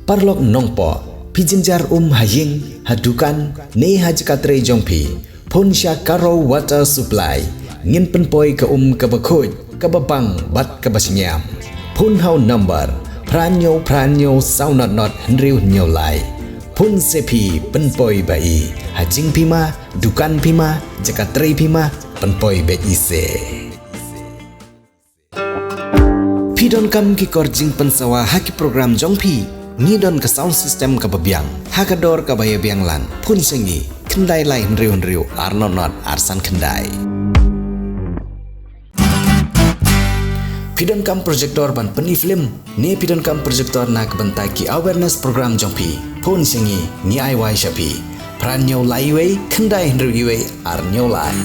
parlok Nongpoh pijinjar haying hadukan ne hajkatre jongpi phun sya karo water supply ngin penpoi ke kebakhoj kebabang bat kebasnyam phun hau number pranyo saunot henriu nyolai phun sepi penpoi bai hajing pima dukan pima jakatre pima penpoi be ise pidon kam ki korjing pensawa haki program jongpi ngidon ke sound system kababiang hakador kabaya bianglan phun sengi kendai lai henriu arnonot arsan kendai pidon kam projector ban peni film ne pidon kam projector nak bentai ki awareness program jongpi phun sengi ni ai wai shapi pranyo laiwei kendai henriu arnyo lai